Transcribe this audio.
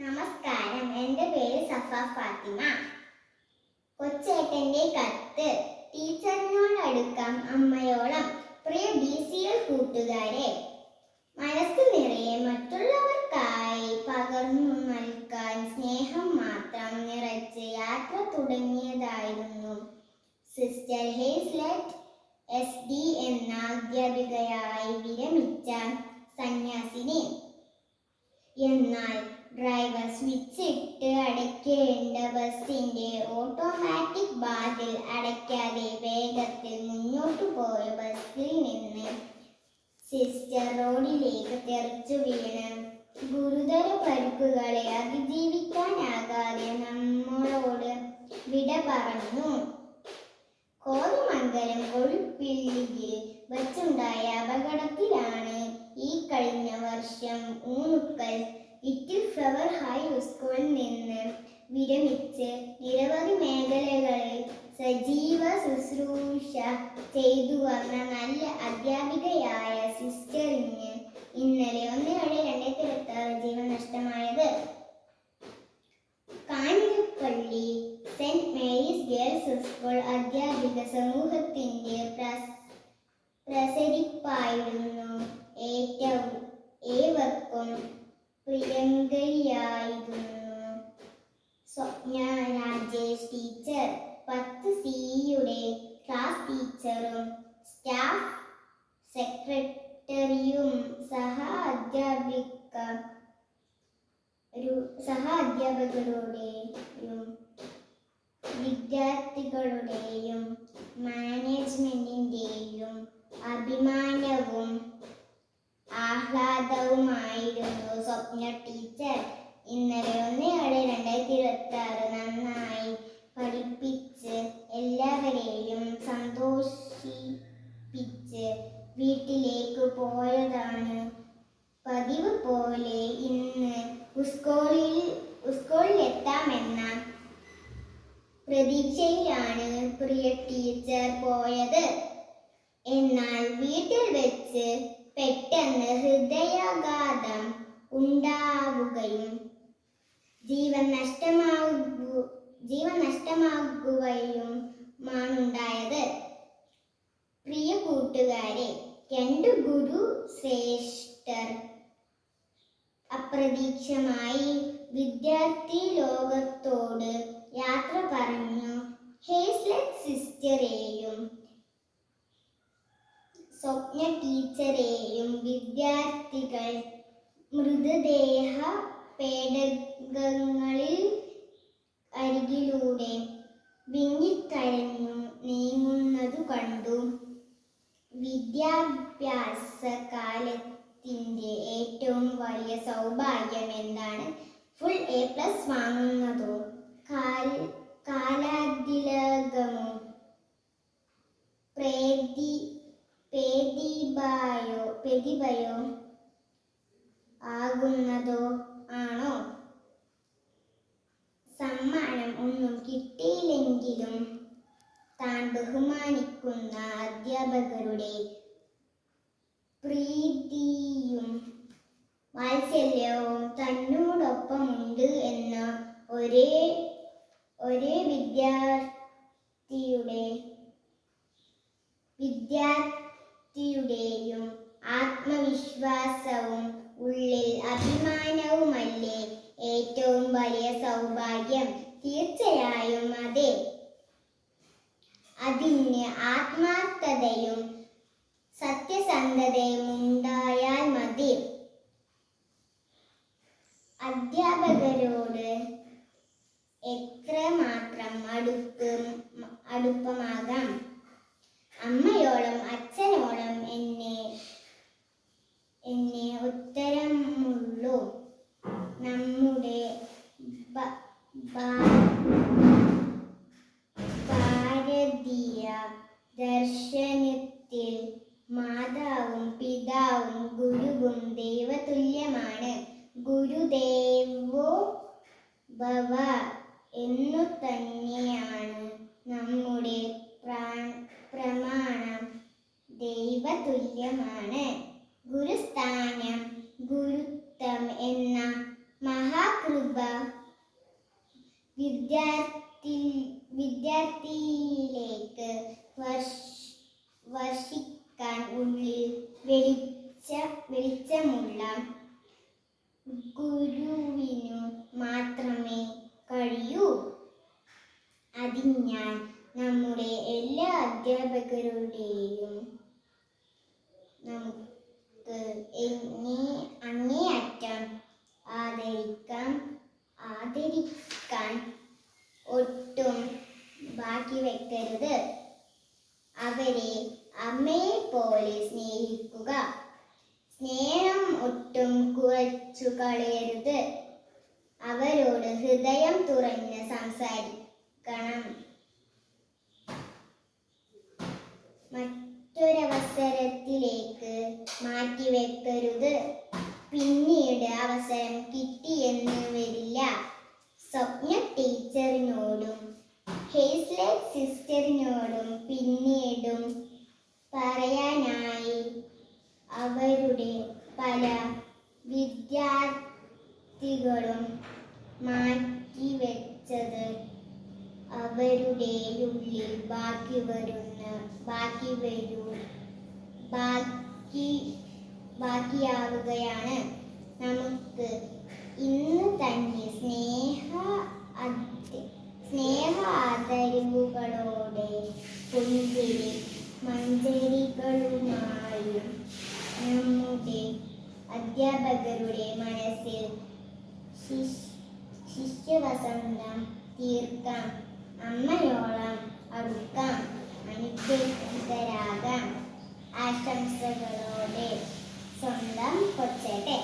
നമസ്കാരം, എൻ്റെ പേര് സഫ ഫാത്തിമ. കൊച്ചേട്ടൻ്റെ കത്ത്. ടീച്ചറിനോടടുക്കാം അമ്മയോളം. പ്രിയ DCL കൂട്ടുകാരെ, മനസ്സ് നിറയെ മറ്റുള്ളവർക്കായി പകർന്നു നൽകാൻ സ്നേഹം മാത്രം നിറച്ച് യാത്ര തുടങ്ങിയതായിരുന്നു സിസ്റ്റർ ഹേസ്ലെറ്റ് SD എന്ന അധ്യാപികയായി വിരമിച്ച സന്യാസിനി. എന്നാൽ ഡ്രൈവർ സ്വിച്ച് ഇട്ട് അടയ്ക്കേണ്ട ബസിന്റെ ഓട്ടോമാറ്റിക് വാതിൽ അടയ്ക്കാതെ വേഗത്തിൽ മുന്നോട്ടു പോയ ബസ്സിൽ നിന്ന് സിസ്റ്റർ റോഡിലേക്ക് തെറിച്ചു വീണ് ഗുരുതര പരിക്കുകളെ അതിജീവിക്കാനാകാതെ നമ്മളോട് വിട പറഞ്ഞു. കോതമംഗലം കൊഴുപ്പിള്ളിയിൽ വച്ചുണ്ടായ അപകടത്തിലാണ് ഈ കഴിഞ്ഞ വർഷം ഊന്നുക്കൽ ലിറ്റിൽ ഫ്ലവർ ഹൈസ്കൂളിൽ നിന്ന് വിരമിച്ച് നിരവധി മേഖലകളിൽ സജീവ ശുശ്രൂഷ ചെയ്തു വന്ന നല്ല അധ്യാപികയായ സിസ്റ്ററിന് ഇന്നലെ 1/7/2026 ജീവൻ നഷ്ടമായത്. Kanjirappally saint Mary's girls school അധ്യാപിക സമൂഹത്തിന്റെ പ്രസരിപ്പായിരുന്നു. ഏവർക്കും പ്രിയങ്കരിയായിരുന്നു സ്വപ്ന രാജേഷ് ടീച്ചർ. 10Cയുടെ ക്ലാസ് ടീച്ചറും സ്റ്റാഫ് സെക്രട്ടറിയും സഹാധ്യാപകരുടെയും വിദ്യാർത്ഥികളുടെയും മാനേജ്മെന്റിന്റെയും അഭിമാനവും ആഹ്ലാദവുമായിരുന്നു സ്വപ്ന ടീച്ചർ. ഇന്നലെ 1/7/2026 നന്നായി പഠിപ്പിച്ച് എല്ലാവരെയും സന്തോഷിപ്പിച്ച് വീട്ടിലേക്ക് പോയതാണ്. പതിവ് പോലെ ഇന്ന് സ്കൂളിലെത്താമെന്ന പ്രതീക്ഷയിലാണ് പ്രിയ ടീച്ചർ പോയത്. എന്നാൽ വീട്ടിൽ വെച്ച് പെട്ടെന്ന് ഹൃദയാഘാതം ഉണ്ടാവുകയും ജീവൻ നഷ്ടമാകുകയുമാണുണ്ടായത്. പ്രിയ കൂട്ടുകാരെ, 2 ഗുരുശ്രേഷ്ഠർ അപ്രതീക്ഷിതമായി വിദ്യാർത്ഥി ലോകത്തോട് യാത്ര പറഞ്ഞു. ഹേസ്ലെറ്റ് സിസ്റ്ററെയും സ്വപ്ന ടീച്ചറെയും വിദ്യാർത്ഥികൾ മൃതദേഹ പേടകങ്ങളിൽ അരികിലൂടെ വിങ്ങിക്കരഞ്ഞു നീങ്ങുന്നതു കണ്ടു. വിദ്യാഭ്യാസ കാലത്തിന്റെ ഏറ്റവും വലിയ സൗഭാഗ്യം എന്താണ്? ഫുൾ A+ വാങ്ങുന്നതോ കാലാതിലകമോ പ്രതിഭയോ ആകുന്നതോ ആണോ? സമ്മാനം ഒന്നും കിട്ടിയില്ലെങ്കിലും താൻ ബഹുമാനിക്കുന്ന അധ്യാപകരുടെ പ്രീതിയും വാത്സല്യവും തന്നോടൊപ്പമുണ്ട് എന്ന ഒരേ വിദ്യാർത്ഥിയുടെയും ആത്മവിശ്വാസവും ഉള്ളിൽ അഭിമാനവുമല്ലേ ഏറ്റവും വലിയ സൗഭാഗ്യം? തീർച്ചയായും അതെ. അതിന് ആത്മാർത്ഥതയും സത്യസന്ധതയും ഉണ്ടായാൽ മതി. അധ്യാപകരോട് എത്രമാത്രം അടുപ്പമാകാം? അമ്മയോളം അച്ഛനോളം എന്നെ ഉത്തരമുള്ളൂ. നമ്മുടെ ഭാരതീയ ദർശനത്തിൽ മാതാവും പിതാവും ഗുരുവും ദൈവതുല്യമാണ്. ഗുരുദേവോ ഭവ എന്നു തന്നെയാണ് നമ്മുടെ പ്രമാണം. ദൈവതുല്യമാണ്. ഗുരുസ്ഥാനം ഗുരുത്വം എന്ന മഹാകൃതി കൃപ വിദ്യാർത്ഥിയിലേക്ക് വർഷിക്കാൻ ഉള്ളിൽ വെളിച്ചമുള്ള ഗുരുവിനു മാത്രമേ കഴിയൂ. അതിനാൽ നമ്മുടെ എല്ലാ അധ്യാപകരുടെയും നമുക്ക് അങ്ങേയറ്റം ആദരിക്കാൻ ഒട്ടും ബാക്കി വെക്കരുത്. അവരെ അമ്മയെ പോലെ സ്നേഹിക്കുക. സ്നേഹം ഒട്ടും കുറച്ചു കളയരുത്. അവരോട് ഹൃദയം തുറന്ന് സംസാരിക്കണം. മറ്റൊരവസരത്തിലേക്ക് മാറ്റിവെക്കരുത്. പിന്നീട് അവസരം കിട്ടിയെന്ന് വരില്ല. സ്വപ്ന ടീച്ചറിനോടും ഹേസ്ലെറ്റ് സിസ്റ്ററിനോടും പിന്നീടും പറയാനായി അവരുടെ പല വിദ്യാർത്ഥികളും മാറ്റിവെച്ചത് അവരുടെ ഉള്ളിൽ ബാക്കിയാവുകയാണ്. നമുക്ക് ഇന്ന് തന്നെ ആദരവുകളോടെ പുഞ്ചിരി മഞ്ചരികളുമായും നമ്മുടെ അധ്യാപകരുടെ മനസ്സിൽ ശിഷ്യവസന്തം തീർക്കാം. അമ്മയോളം അടുക്കാം. അനുഗ്രഹീതരാകാം. ആശംസകളോടെ സ്വന്തം കൊച്ചേട്ടെ.